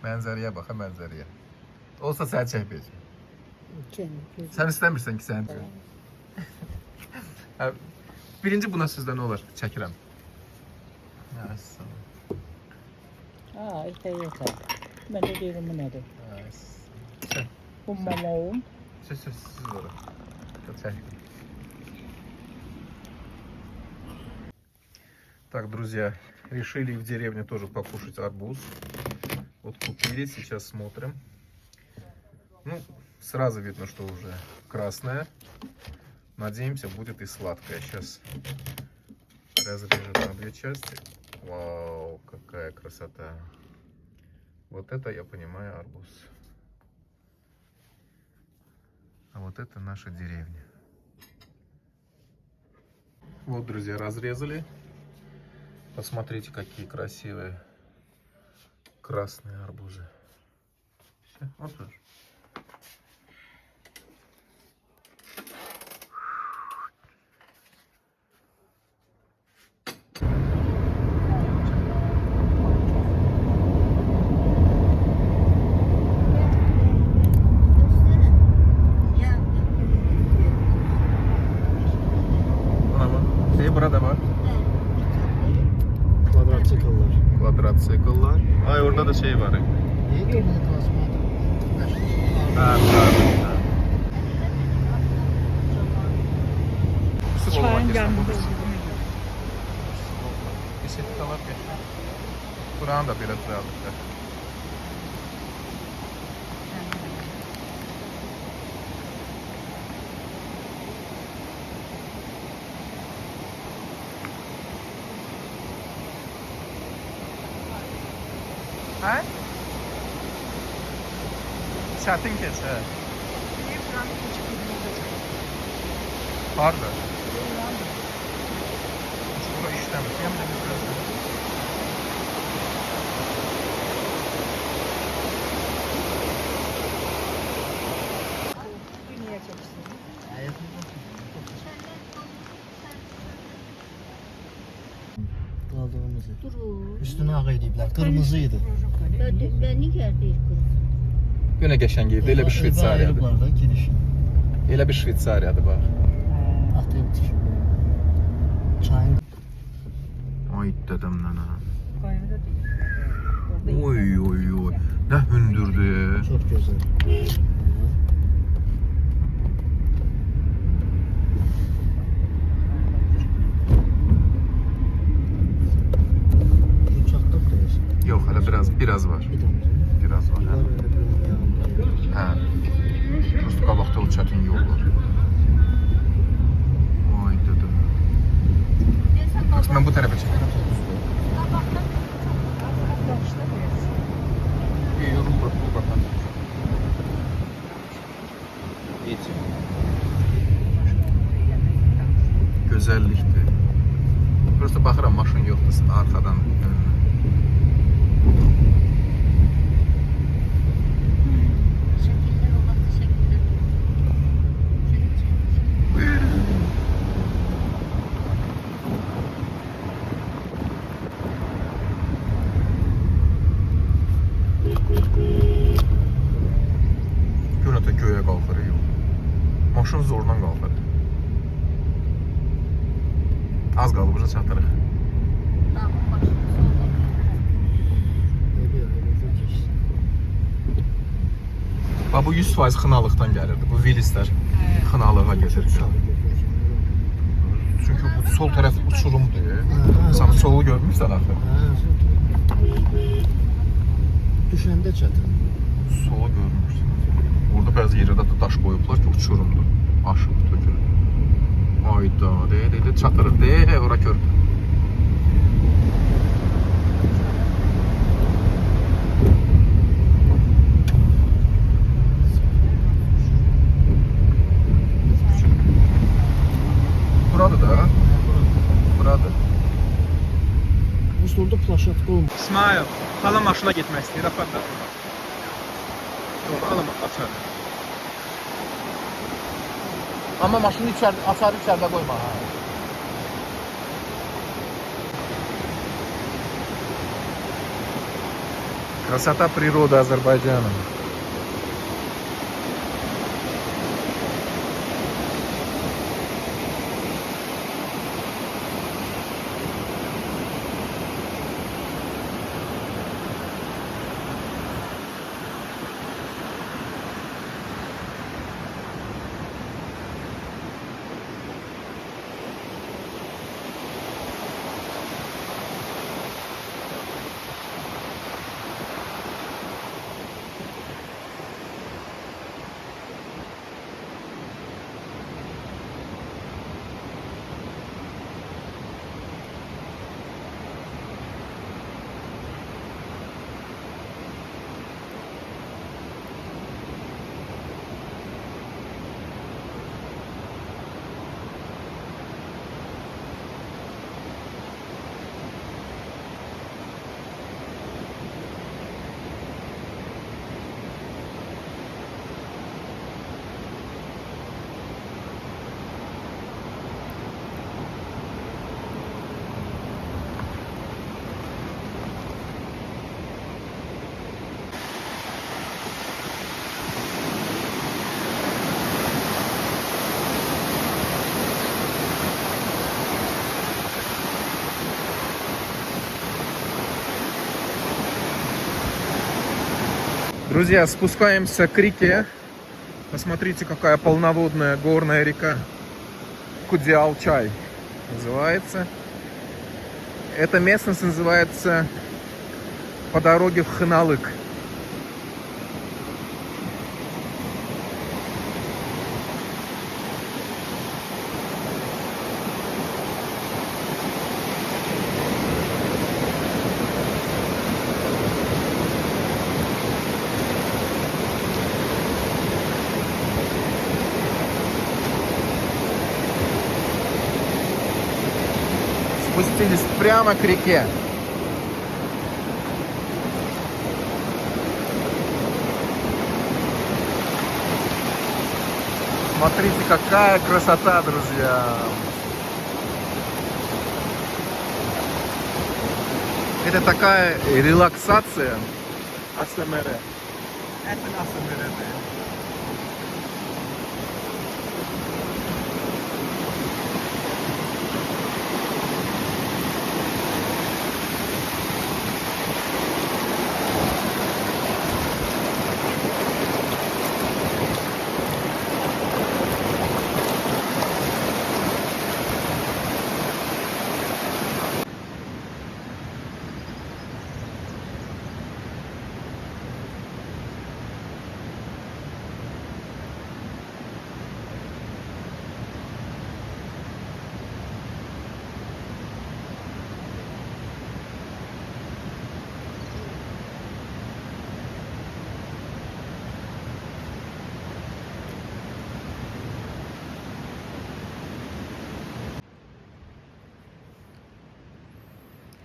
Mənzərəyə bax, mənzərəyə. Olsa səni çəkməyəcək. Kendi Sən istəmirsən ki, səni çəkməyəcək. Birinci buna sizdə nə olar? Çəkirəm. yeter. Ben de diyorum bu nedir? Bu mamaum. Siz ora. Çək. Так, друзья, решили в деревне тоже покушать арбуз. Вот купили, сейчас смотрим. Ну, сразу видно, что уже красная. Надеемся, будет и сладкая. Сейчас разрежем на две части. Вау, какая красота. Вот это, я понимаю, арбуз. А вот это наша деревня. Вот, друзья, разрезали. Посмотрите, какие красивые красные арбузы. Все, вот тоже. Burada var. Quadratsikler. Ay orada da şey var. Çayın yanında. Bisikletler geçiyor. Buranın da biletleri aldık. Ha? Çətin keçə. Harda? Bura işləmir. Hem de biraz. Niye çeksin? Kaldığımızı. Durur. Üstüne ağ ediblər. Kırmızıydı. Ben ne geldi? Yenə qəşəng evdə, elə bir Şveysariyadır. Ayırıblar da girişin. Elə bir Şveysariyadır bax. Atayım düşüb. Çayın. Ay dədəm nənə. Kayında değil. Oy oy oy. Nə hündürdür. Çok güzel. Bu çatdıq deyirsən. Yox, hələ biraz var. Bir dənə. Biraz var. Var öyle bir yanında. Hə. Prosta qabaqda o çətin yol var. Ay dədəm. Mən bu tərəfə çəkirəm. Yorum bu baxan. Видите? Gözəllikdir. Prosta baxıram maşın yoxdur arxadan. Şekiller olası şekiller. Gün ötə göyə qalxır yol. Maşın zorla qalxır. Az qalıbıca çatırıq. Dağın başında solda. Öyle öyle geçsin. Bax bu 100% xınalıqdan gəlirdi. Bu Vilislər xınalığa gedir. Çünki bu sol tərəf uçurumdur. Sən solu görmürsən axı. Düşəndə çatın. Solu görmürsən. Orada bəzi yerlərdə də daş qoyublar ki, uçurumdur. Aşıb tökülür. Ayda, de, çatırıq, de, ora kör. Buradır da. Buradır. Üstündə plaşatka olmuş. İsmail, xala maşına getmək istəyir, apar da. Yox, xala açar. Amma maşını açarı içərdə qoyma. Ha. Красота природы Азербайджана. Друзья, спускаемся к реке. Посмотрите, какая полноводная горная река. Кудиалчай называется. Эта местность называется по дороге в Ханалык. Спустились прямо к реке. Смотрите, какая красота, друзья. Это такая релаксация. АСМР. Это АСМР.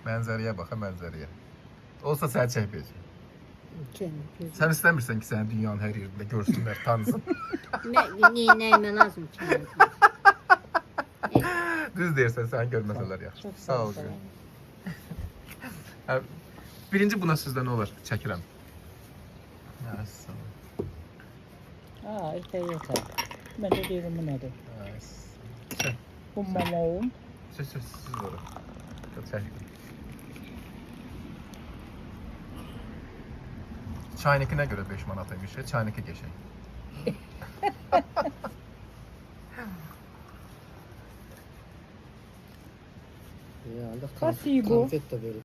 Mənzərəyə bax, mənzərəyə. Olsa sən çəkməyəcək. Sən istəmirsən ki, səni dünyanın hər yerində görsünlər, tanısın. Nəyimə lazım ki? Düz deyirsən, səni görməsələr yaxşı. Çox Sağ ol. Hə, birinci buna sizdə nə olar? Çəkirəm. Ha, sağ ol. Aa, işte yeter. Ben de diyorum bu nedir? Ha, Çək. Bu mamoğum. Siz ora. Çəkdim. Çaynikə nə görə 5 manat imiş? Çaynikə geçək. Ya, Spasibo. konfet de böyle.